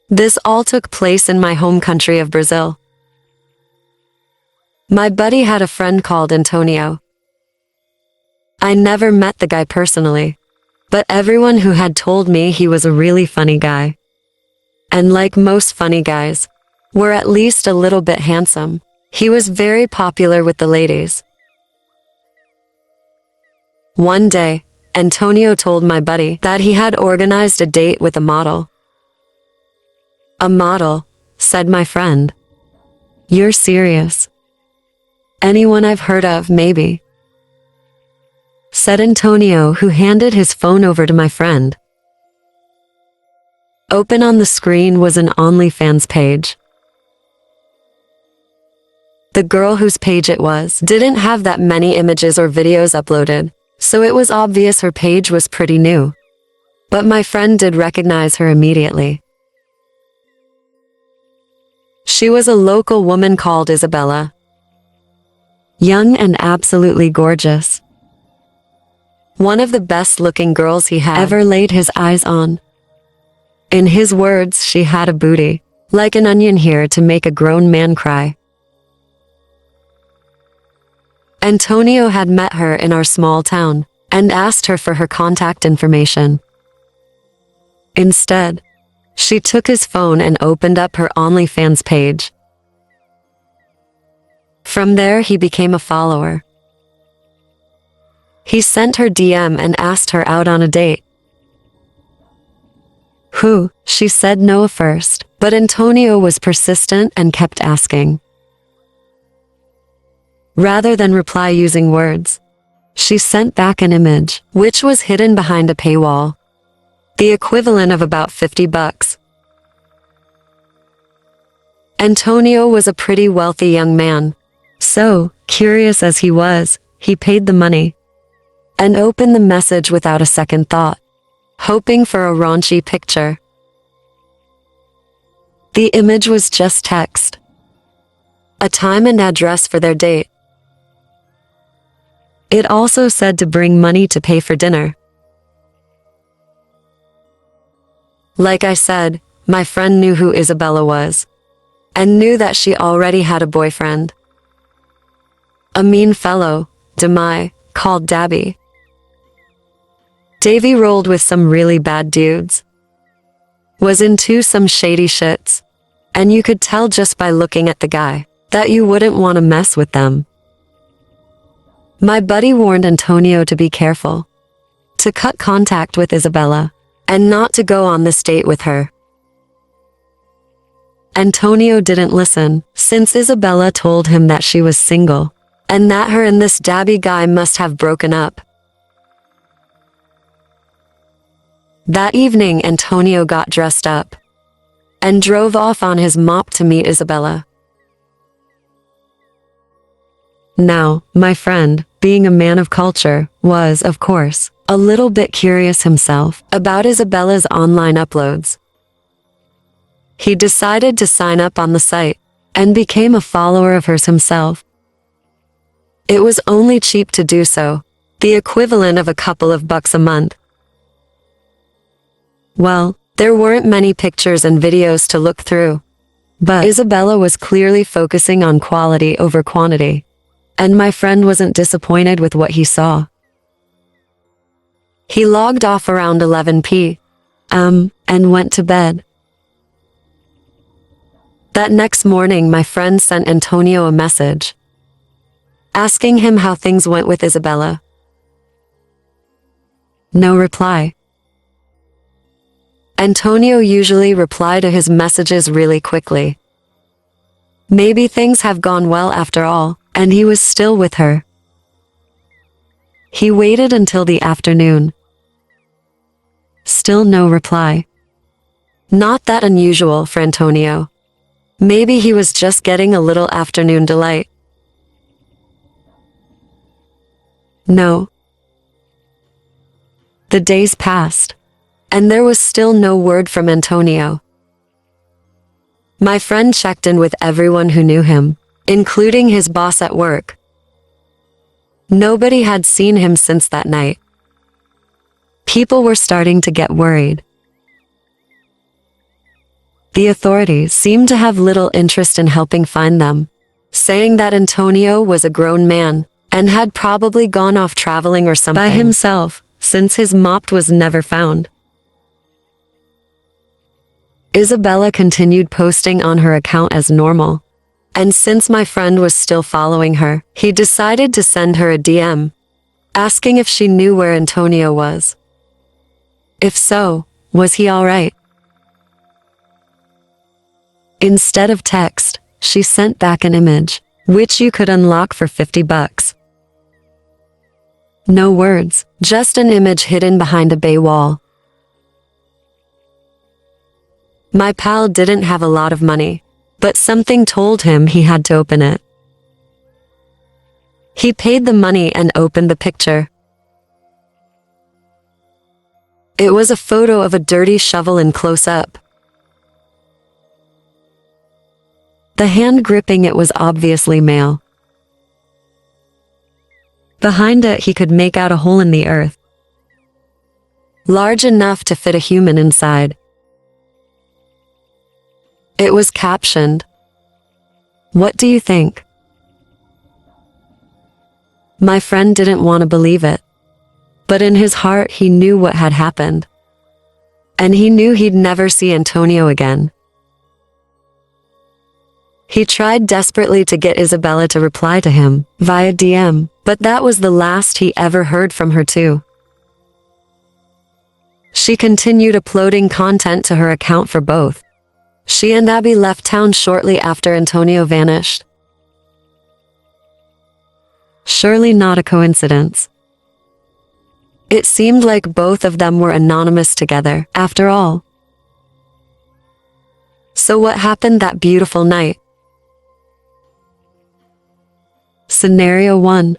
This all took place in my home country of Brazil. My buddy had a friend called Antonio. I never met the guy personally, but everyone who had told me he was a really funny guy. And like most funny guys, were at least a little bit handsome. He was very popular with the ladies. One day, Antonio told my buddy that he had organized a date with a model. A model, said my friend. You're serious? Anyone I've heard of, maybe, said Antonio, who handed his phone over to my friend. Open on the screen was an OnlyFans page. The girl whose page it was didn't have that many images or videos uploaded, so it was obvious her page was pretty new. But my friend did recognize her immediately. She was a local woman called Isabella. Young and absolutely gorgeous. One of the best-looking girls he had ever laid his eyes on. In his words, she had a booty, like an onion here to make a grown man cry. Antonio had met her in our small town and asked her for her contact information. Instead, she took his phone and opened up her OnlyFans page. From there, he became a follower. He sent her DM and asked her out on a date. She said no at first, but Antonio was persistent and kept asking. Rather than reply using words, she sent back an image, which was hidden behind a paywall. The equivalent of about $50. Antonio was a pretty wealthy young man. So, curious as he was, he paid the money and opened the message without a second thought, hoping for a raunchy picture. The image was just text, a time and address for their date. It also said to bring money to pay for dinner. Like I said, my friend knew who Isabella was and knew that she already had a boyfriend. A mean fellow, Demai, called Dabby. Davy rolled with some really bad dudes. Was into some shady shits. And you could tell just by looking at the guy that you wouldn't want to mess with them. My buddy warned Antonio to be careful, to cut contact with Isabella, and not to go on this date with her. Antonio didn't listen, since Isabella told him that she was single, and that her and this Dabby guy must have broken up. That evening, Antonio got dressed up and drove off on his mop to meet Isabella. Now, my friend, being a man of culture, was, of course, a little bit curious himself about Isabella's online uploads. He decided to sign up on the site and became a follower of hers himself. It was only cheap to do so, the equivalent of a couple of bucks a month. Well, there weren't many pictures and videos to look through, but Isabella was clearly focusing on quality over quantity, and my friend wasn't disappointed with what he saw. He logged off around 11 p.m. and went to bed. That next morning, my friend sent Antonio a message, asking him how things went with Isabella. No reply. Antonio usually replied to his messages really quickly. Maybe things have gone well after all, and he was still with her. He waited until the afternoon. Still no reply. Not that unusual for Antonio. Maybe he was just getting a little afternoon delight. No. The days passed, and there was still no word from Antonio. My friend checked in with everyone who knew him, including his boss at work. Nobody had seen him since that night. People were starting to get worried. The authorities seemed to have little interest in helping find them, saying that Antonio was a grown man and had probably gone off traveling or something by himself, since his mop was never found. Isabella continued posting on her account as normal, and since my friend was still following her, he decided to send her a DM, asking if she knew where Antonio was. If so, was he alright? Instead of text, she sent back an image, which you could unlock for $50. No words, just an image hidden behind a bay wall. My pal didn't have a lot of money, but something told him he had to open it. He paid the money and opened the picture. It was a photo of a dirty shovel in close-up. The hand gripping it was obviously male. Behind it he could make out a hole in the earth, large enough to fit a human inside. It was captioned, "What do you think?" My friend didn't want to believe it, but in his heart he knew what had happened, and he knew he'd never see Antonio again. He tried desperately to get Isabella to reply to him via DM, but that was the last he ever heard from her too. She continued uploading content to her account for both. She and Abby left town shortly after Antonio vanished. Surely not a coincidence. It seemed like both of them were anonymous together, after all. So what happened that beautiful night? Scenario 1.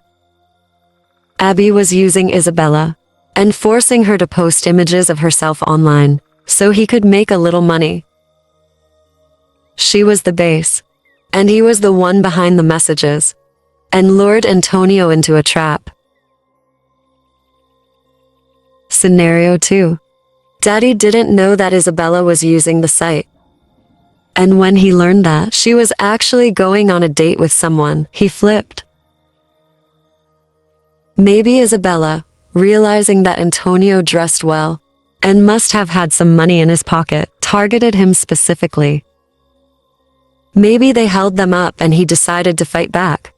Abby was using Isabella and forcing her to post images of herself online so he could make a little money. She was the base, and he was the one behind the messages, and lured Antonio into a trap. Scenario 2. Daddy didn't know that Isabella was using the site. And when he learned that she was actually going on a date with someone, he flipped. Maybe Isabella, realizing that Antonio dressed well and must have had some money in his pocket, targeted him specifically. Maybe they held them up and he decided to fight back.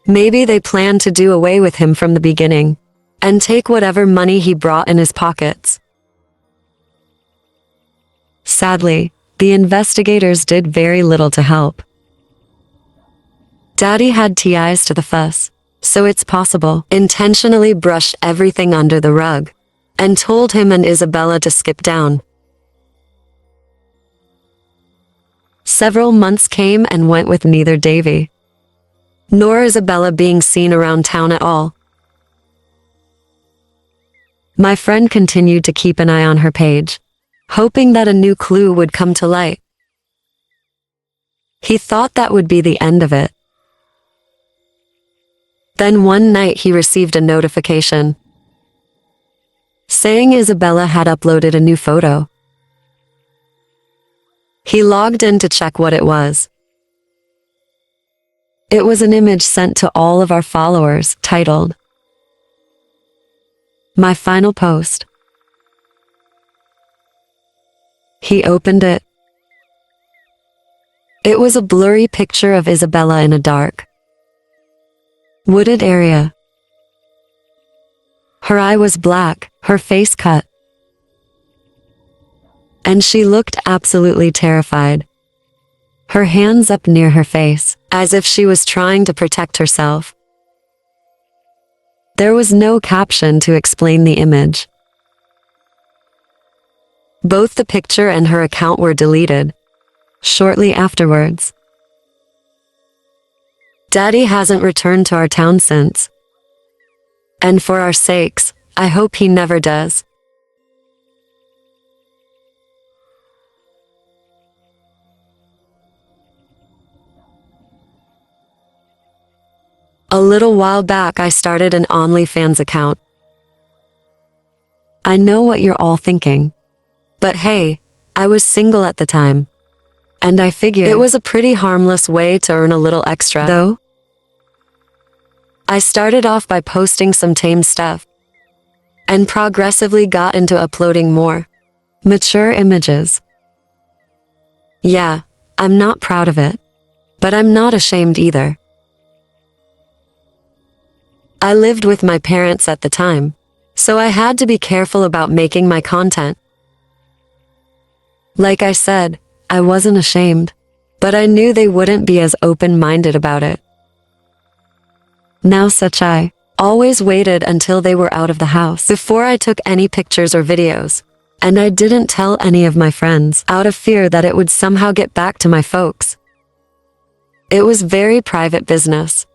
Maybe they planned to do away with him from the beginning and take whatever money he brought in his pockets. Sadly, the investigators did very little to help. Daddy had ties to the fuss, so it's possible intentionally brushed everything under the rug and told him and Isabella to skip down. Several months came and went with neither Davy nor Isabella being seen around town at all. My friend continued to keep an eye on her page, hoping that a new clue would come to light. He thought that would be the end of it. Then one night he received a notification saying Isabella had uploaded a new photo. He logged in to check what it was. It was an image sent to all of our followers, titled, "My Final Post." He opened it. It was a blurry picture of Isabella in a dark, wooded area. Her eye was black, her face cut, and she looked absolutely terrified, her hands up near her face, as if she was trying to protect herself. There was no caption to explain the image. Both the picture and her account were deleted shortly afterwards. Daddy hasn't returned to our town since, and for our sakes, I hope he never does. A little while back I started an OnlyFans account. I know what you're all thinking, but hey, I was single at the time, and I figured it was a pretty harmless way to earn a little extra, though. I started off by posting some tame stuff, and progressively got into uploading more mature images. Yeah, I'm not proud of it, but I'm not ashamed either. I lived with my parents at the time, so I had to be careful about making my content. Like I said, I wasn't ashamed, but I knew they wouldn't be as open-minded about it. Now such I always waited until they were out of the house before I took any pictures or videos, and I didn't tell any of my friends out of fear that it would somehow get back to my folks. It was very private business.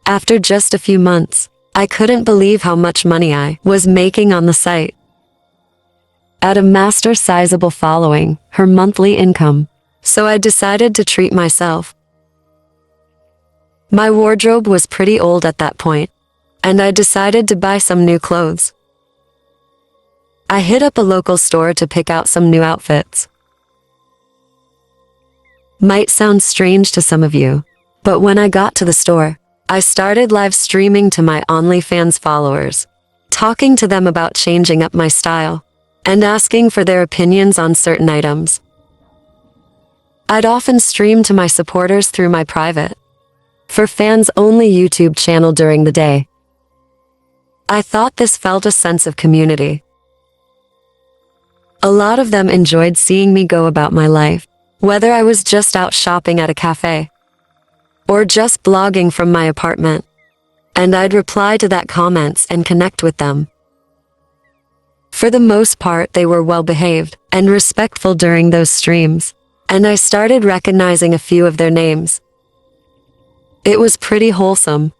After just a few months, I couldn't believe how much money I was making on the site. At a master sizable following, her monthly income, so I decided to treat myself. My wardrobe was pretty old at that point, and I decided to buy some new clothes. I hit up a local store to pick out some new outfits. Might sound strange to some of you, but when I got to the store, I started live streaming to my OnlyFans followers, talking to them about changing up my style, and asking for their opinions on certain items. I'd often stream to my supporters through my private, for fans only YouTube channel during the day. I thought this felt a sense of community. A lot of them enjoyed seeing me go about my life, whether I was just out shopping at a cafe, or just blogging from my apartment, and I'd reply to that comments and connect with them. For the most part, they were well-behaved and respectful during those streams, and I started recognizing a few of their names. It was pretty wholesome.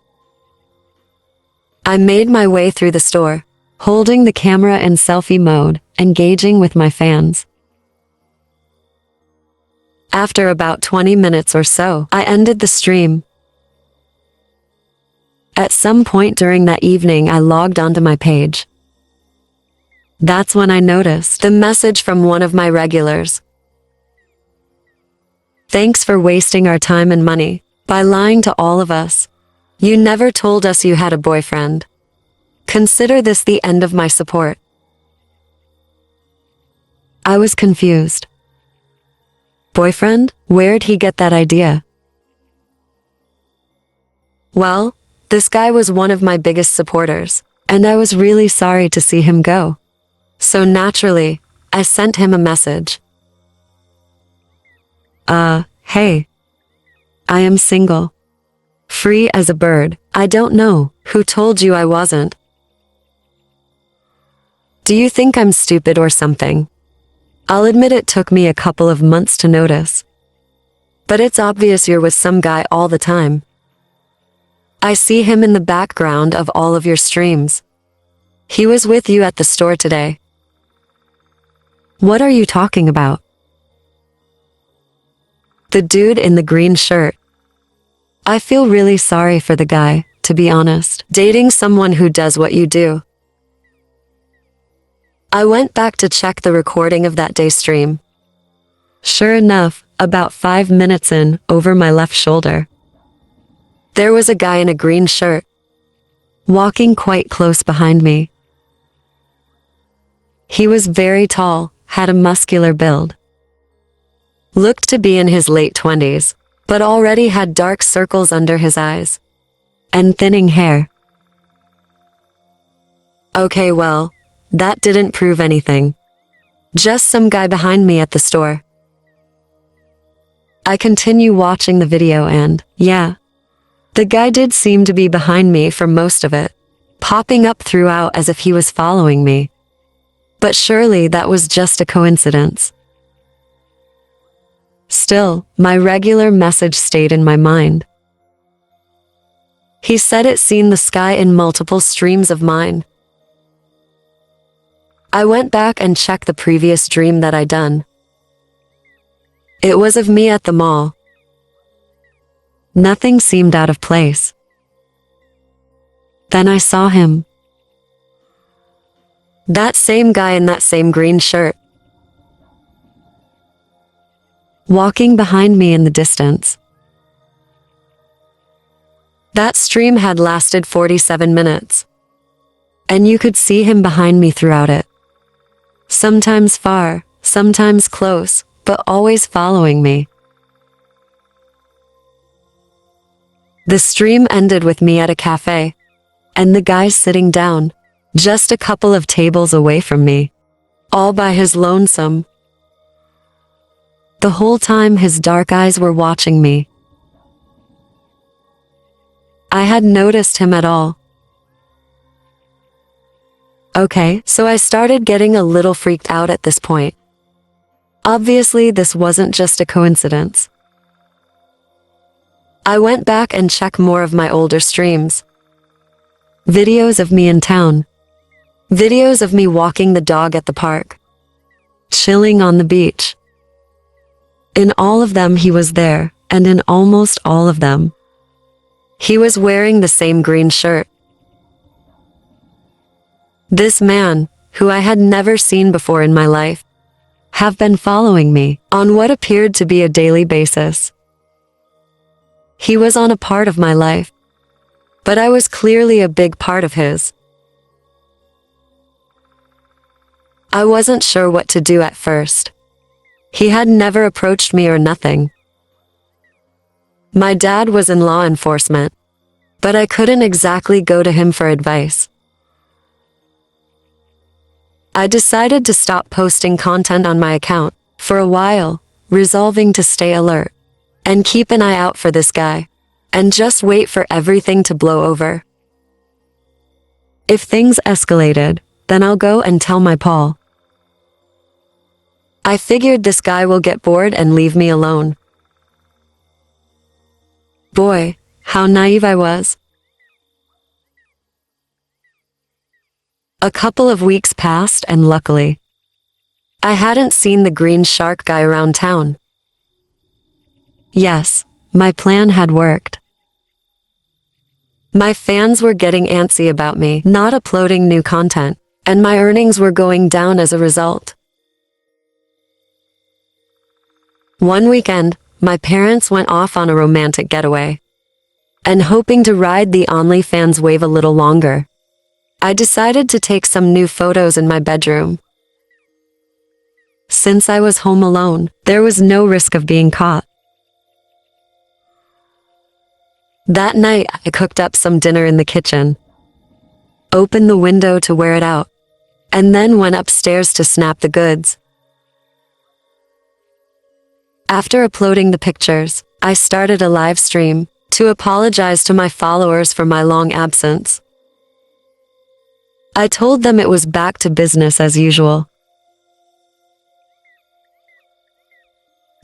I made my way through the store, holding the camera in selfie mode, engaging with my fans. After about 20 minutes or so, I ended the stream. At some point during that evening, I logged onto my page. That's when I noticed the message from one of my regulars. "Thanks for wasting our time and money by lying to all of us. You never told us you had a boyfriend. Consider this the end of my support." I was confused. Boyfriend? Where'd he get that idea? Well, this guy was one of my biggest supporters, and I was really sorry to see him go. So naturally, I sent him a message. Hey. I am single. Free as a bird. I don't know who told you I wasn't. Do you think I'm stupid or something? I'll admit it took me a couple of months to notice. But it's obvious you're with some guy all the time. I see him in the background of all of your streams. He was with you at the store today. What are you talking about? The dude in the green shirt. I feel really sorry for the guy, to be honest, dating someone who does what you do. I went back to check the recording of that day's stream. Sure enough, about 5 minutes in, over my left shoulder, there was a guy in a green shirt, walking quite close behind me. He was very tall, had a muscular build. Looked to be in his late 20s, but already had dark circles under his eyes, and thinning hair. Okay, well, that didn't prove anything. Just some guy behind me at the store. I continue watching the video and, yeah, the guy did seem to be behind me for most of it, popping up throughout as if he was following me. But surely that was just a coincidence. Still, my regular message stayed in my mind. He said it seen the sky in multiple streams of mine. I went back and checked the previous dream that I'd done. It was of me at the mall. Nothing seemed out of place. Then I saw him. That same guy in that same green shirt. Walking behind me in the distance. That stream had lasted 47 minutes. And you could see him behind me throughout it. Sometimes far, sometimes close, but always following me. The stream ended with me at a cafe, and the guy sitting down, just a couple of tables away from me, all by his lonesome. The whole time his dark eyes were watching me. I had noticed him at all. Okay, so I started getting a little freaked out at this point. Obviously, this wasn't just a coincidence. I went back and checked more of my older streams. Videos of me in town. Videos of me walking the dog at the park. Chilling on the beach. In all of them he was there, and in almost all of them, he was wearing the same green shirt. This man, who I had never seen before in my life, have been following me on what appeared to be a daily basis. He was on a part of my life, but I was clearly a big part of his. I wasn't sure what to do at first. He had never approached me or nothing. My dad was in law enforcement, but I couldn't exactly go to him for advice. I decided to stop posting content on my account for a while, resolving to stay alert and keep an eye out for this guy and just wait for everything to blow over. If things escalated, then I'll go and tell my Paul. I figured this guy will get bored and leave me alone. Boy, how naive I was. A couple of weeks passed and luckily, I hadn't seen the green shark guy around town. Yes, my plan had worked. My fans were getting antsy about me not uploading new content, and my earnings were going down as a result. One weekend, my parents went off on a romantic getaway. And hoping to ride the OnlyFans wave a little longer, I decided to take some new photos in my bedroom. Since I was home alone, there was no risk of being caught. That night, I cooked up some dinner in the kitchen, opened the window to wear it out, and then went upstairs to snap the goods. After uploading the pictures, I started a live stream to apologize to my followers for my long absence. I told them it was back to business as usual.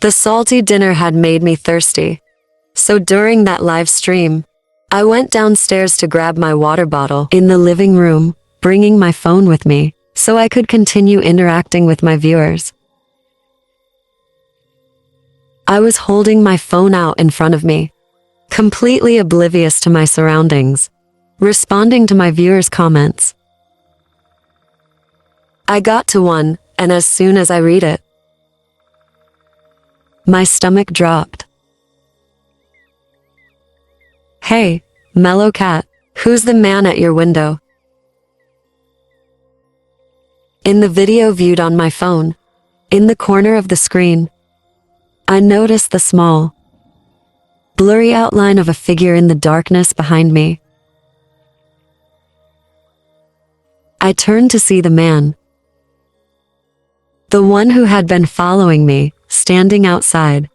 The salty dinner had made me thirsty, so during that live stream, I went downstairs to grab my water bottle in the living room, bringing my phone with me so I could continue interacting with my viewers. I was holding my phone out in front of me, completely oblivious to my surroundings, responding to my viewers' comments. I got to one, and as soon as I read it, my stomach dropped. Hey, Mellow Cat, who's the man at your window? In the video viewed on my phone, in the corner of the screen, I noticed the small, blurry outline of a figure in the darkness behind me. I turned to see the man, the one who had been following me, standing outside,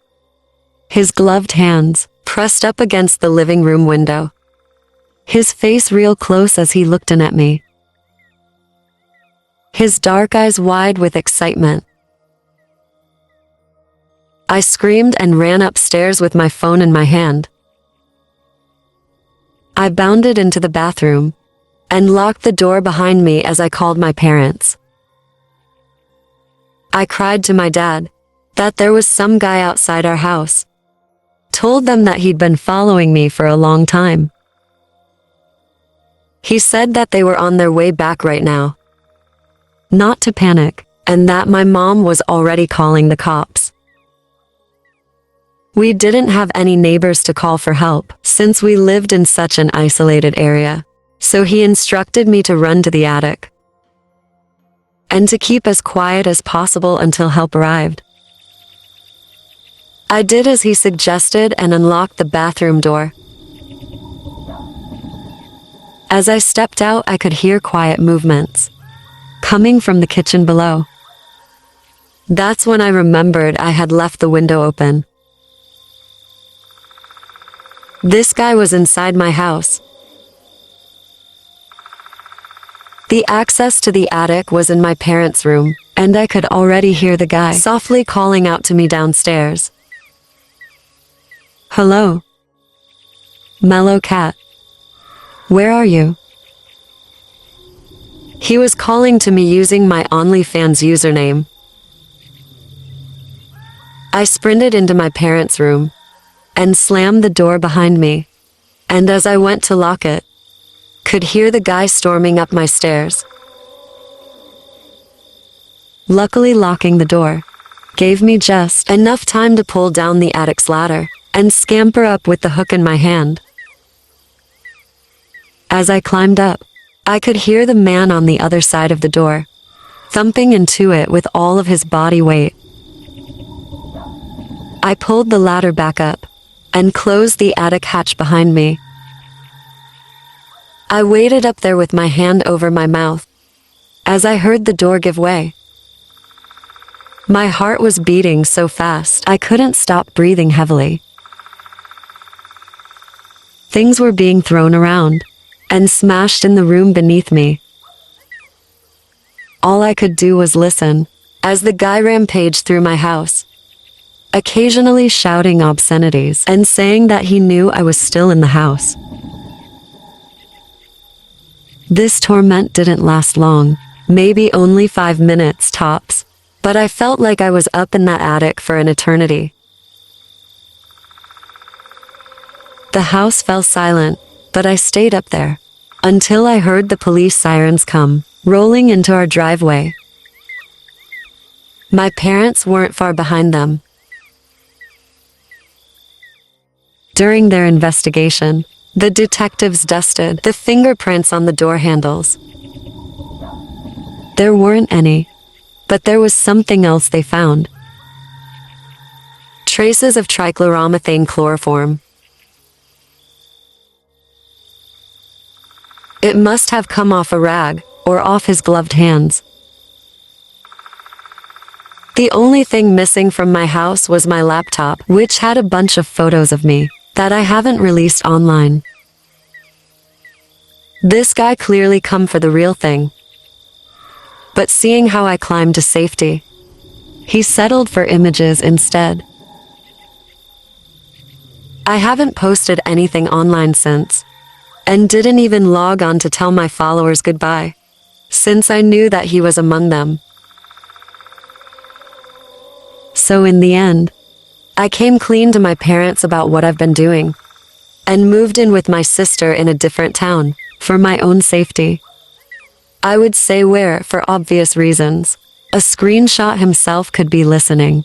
his gloved hands pressed up against the living room window, his face real close as he looked in at me, his dark eyes wide with excitement. I screamed and ran upstairs with my phone in my hand. I bounded into the bathroom and locked the door behind me as I called my parents. I cried to my dad that there was some guy outside our house, told them that he'd been following me for a long time. He said that they were on their way back right now. not to panic, and that my mom was already calling the cops. We didn't have any neighbors to call for help since we lived in such an isolated area, so he instructed me to run to the attic and to keep as quiet as possible until help arrived. I did as he suggested and unlocked the bathroom door. As I stepped out, I could hear quiet movements coming from the kitchen below. That's when I remembered I had left the window open. This guy was inside my house. The access to the attic was in my parents' room, and I could already hear the guy softly calling out to me downstairs. "Hello? Mellow cat. Where are you?" He was calling to me using my OnlyFans username. I sprinted into my parents' room and slammed the door behind me, and as I went to lock it, could hear the guy storming up my stairs. Luckily, locking the door gave me just enough time to pull down the attic's ladder and scamper up with the hook in my hand. As I climbed up, I could hear the man on the other side of the door, thumping into it with all of his body weight. I pulled the ladder back up and closed the attic hatch behind me. I waited up there with my hand over my mouth as I heard the door give way. My heart was beating so fast I couldn't stop breathing heavily. Things were being thrown around and smashed in the room beneath me. All I could do was listen as the guy rampaged through my house, occasionally shouting obscenities and saying that he knew I was still in the house. This torment didn't last long, maybe only 5 minutes tops, but I felt like I was up in that attic for an eternity. The house fell silent, but I stayed up there until I heard the police sirens come rolling into our driveway. My parents weren't far behind them. During their investigation, the detectives dusted the fingerprints on the door handles. There weren't any, but there was something else they found. Traces of trichloromethane chloroform. It must have come off a rag or off his gloved hands. The only thing missing from my house was my laptop, which had a bunch of photos of me that I haven't released online. This guy clearly come for the real thing. But seeing how I climbed to safety, he settled for images instead. I haven't posted anything online since, and didn't even log on to tell my followers goodbye, since I knew that he was among them. So in the end, I came clean to my parents about what I've been doing, and moved in with my sister in a different town, for my own safety. I would say where for obvious reasons. A screenshot himself could be listening.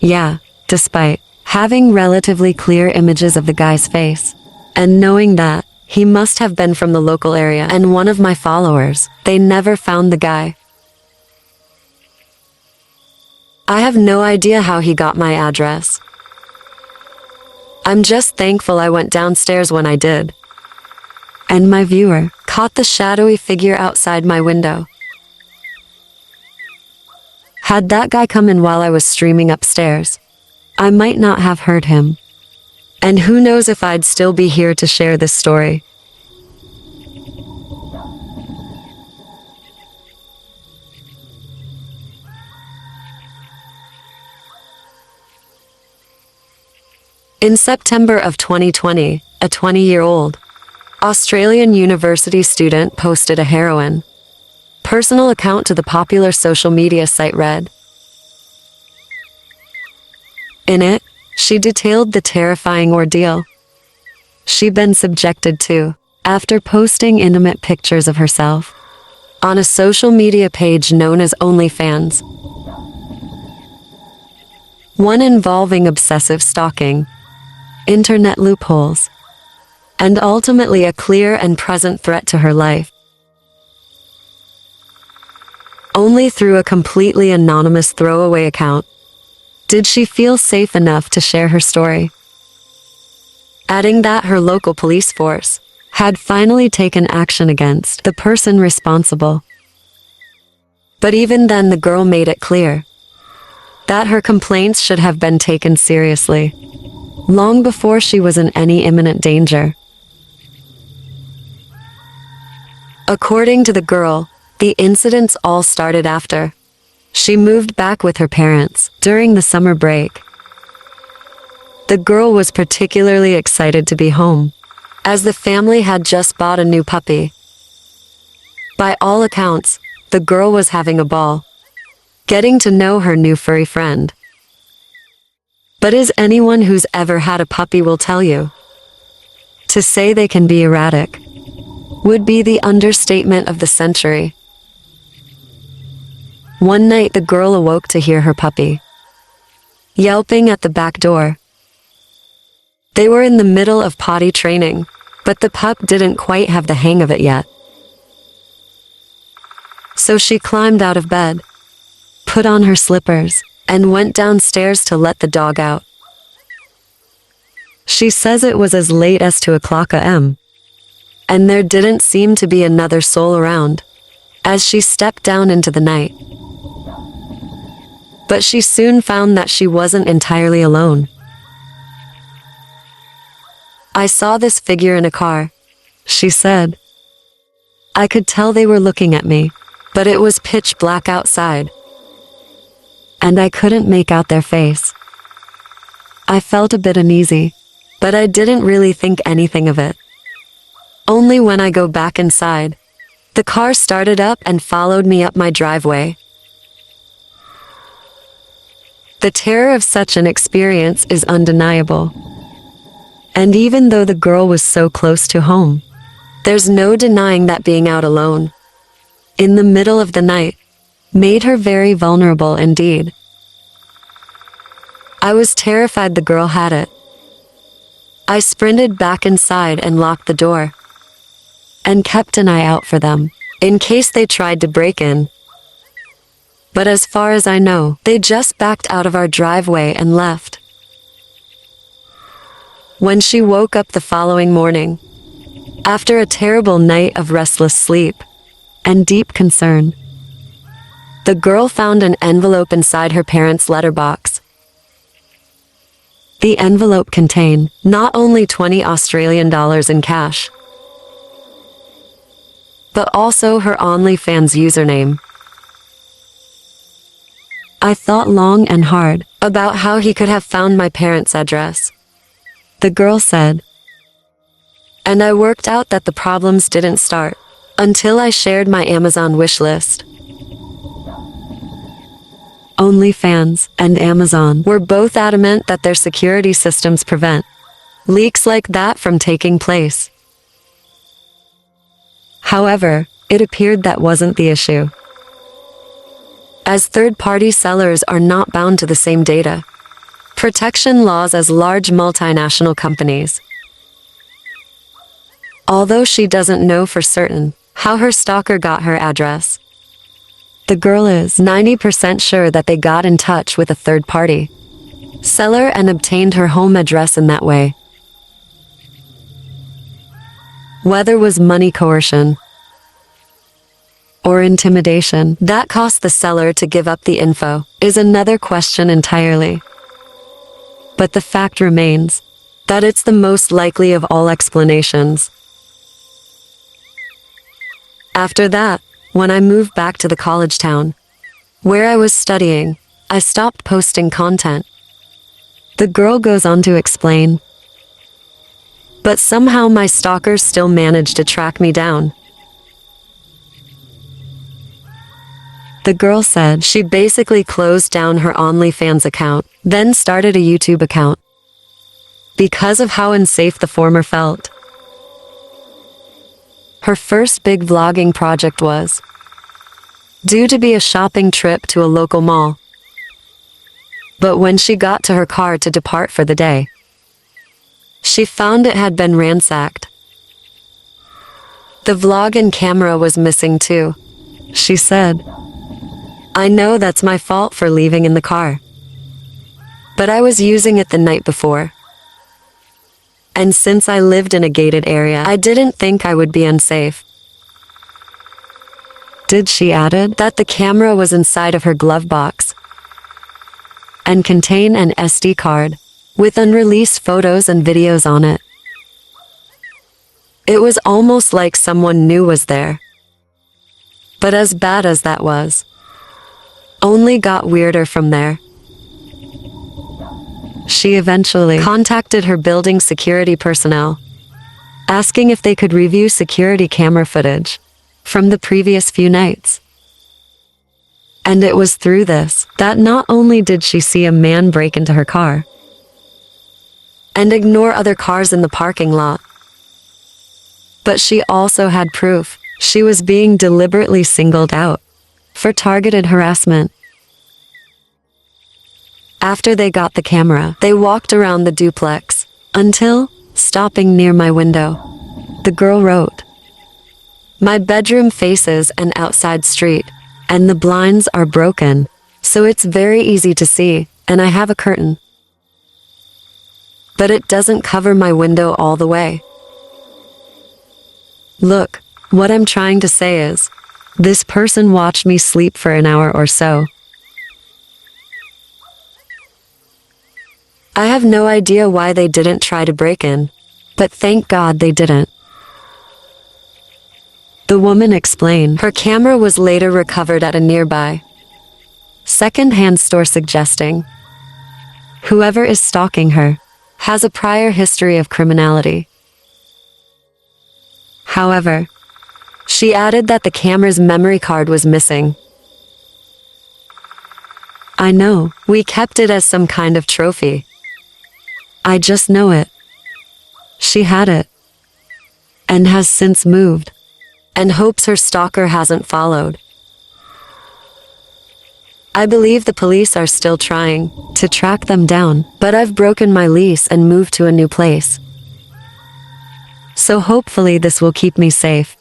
Yeah, despite having relatively clear images of the guy's face, and knowing that he must have been from the local area and one of my followers, they never found the guy. I have no idea how he got my address. I'm just thankful I went downstairs when I did. And my viewer caught the shadowy figure outside my window. Had that guy come in while I was streaming upstairs, I might not have heard him. And who knows if I'd still be here to share this story. In September of 2020, a 20-year-old Australian university student posted a harrowing personal account to the popular social media site read. In it, she detailed the terrifying ordeal she'd been subjected to after posting intimate pictures of herself on a social media page known as OnlyFans, one involving obsessive stalking, internet loopholes, and ultimately a clear and present threat to her life. Only through a completely anonymous throwaway account did she feel safe enough to share her story, adding that her local police force had finally taken action against the person responsible. But even then, the girl made it clear that her complaints should have been taken seriously, long before she was in any imminent danger. According to the girl, the incidents all started after she moved back with her parents during the summer break. The girl was particularly excited to be home, as the family had just bought a new puppy. By all accounts, the girl was having a ball, getting to know her new furry friend. But as anyone who's ever had a puppy will tell you, to say they can be erratic would be the understatement of the century. One night, the girl awoke to hear her puppy yelping at the back door. They were in the middle of potty training, but the pup didn't quite have the hang of it yet. So she climbed out of bed, put on her slippers, and went downstairs to let the dog out. She says it was as late as 2 a.m., and there didn't seem to be another soul around as she stepped down into the night. But she soon found that she wasn't entirely alone. "I saw this figure in a car," she said. "I could tell they were looking at me, but it was pitch black outside, and I couldn't make out their face. I felt a bit uneasy, but I didn't really think anything of it. Only when I go back inside, the car started up and followed me up my driveway." The terror of such an experience is undeniable. And even though the girl was so close to home, there's no denying that being out alone, in the middle of the night, made her very vulnerable indeed. I was terrified the girl had it. I sprinted back inside and locked the door, and kept an eye out for them, in case they tried to break in. But as far as I know, they just backed out of our driveway and left. When she woke up the following morning, after a terrible night of restless sleep and deep concern, the girl found an envelope inside her parents' letterbox. The envelope contained not only 20 Australian dollars in cash, but also her OnlyFans username. "I thought long and hard about how he could have found my parents' address," the girl said. "And I worked out that the problems didn't start until I shared my Amazon wish list." OnlyFans and Amazon were both adamant that their security systems prevent leaks like that from taking place. However, it appeared that wasn't the issue, as third-party sellers are not bound to the same data protection laws as large multinational companies. Although she doesn't know for certain how her stalker got her address, the girl is 90% sure that they got in touch with a third-party seller and obtained her home address in that way. Whether was money coercion or intimidation that caused the seller to give up the info is another question entirely. But the fact remains that it's the most likely of all explanations. After that, when I moved back to the college town where I was studying, I stopped posting content. The girl goes on to explain. But somehow my stalkers still managed to track me down. The girl said she basically closed down her OnlyFans account, then started a YouTube account, because of how unsafe the former felt. Her first big vlogging project was due to be a shopping trip to a local mall. But when she got to her car to depart for the day, she found it had been ransacked. The vlog and camera was missing too. She said, "I know that's my fault for leaving in the car. But I was using it the night before. And since I lived in a gated area, I didn't think I would be unsafe." She added that the camera was inside of her glove box and contained an SD card with unreleased photos and videos on it. It was almost like someone new was there. But as bad as that was, only got weirder from there. She eventually contacted her building security personnel, asking if they could review security camera footage from the previous few nights. And it was through this that not only did she see a man break into her car and ignore other cars in the parking lot, but she also had proof she was being deliberately singled out for targeted harassment. After they got the camera, they walked around the duplex until stopping near my window. The girl wrote, "My bedroom faces an outside street, and the blinds are broken, so it's very easy to see, and I have a curtain. But it doesn't cover my window all the way. Look, what I'm trying to say is, this person watched me sleep for an hour or so. I have no idea why they didn't try to break in, but thank God they didn't." The woman explained her camera was later recovered at a nearby second-hand store, suggesting whoever is stalking her has a prior history of criminality. However, she added that the camera's memory card was missing. "I know, we kept it as some kind of trophy. I just know it. She had it and has since moved and hopes her stalker hasn't followed. I believe the police are still trying to track them down, but I've broken my lease and moved to a new place. So hopefully this will keep me safe."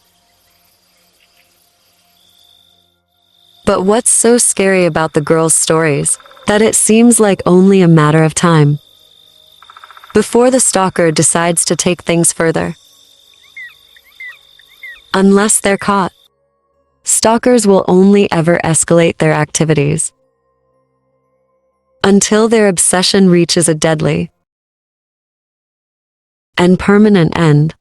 But what's so scary about the girl's stories, that it seems like only a matter of time before the stalker decides to take things further. Unless they're caught, stalkers will only ever escalate their activities until their obsession reaches a deadly and permanent end.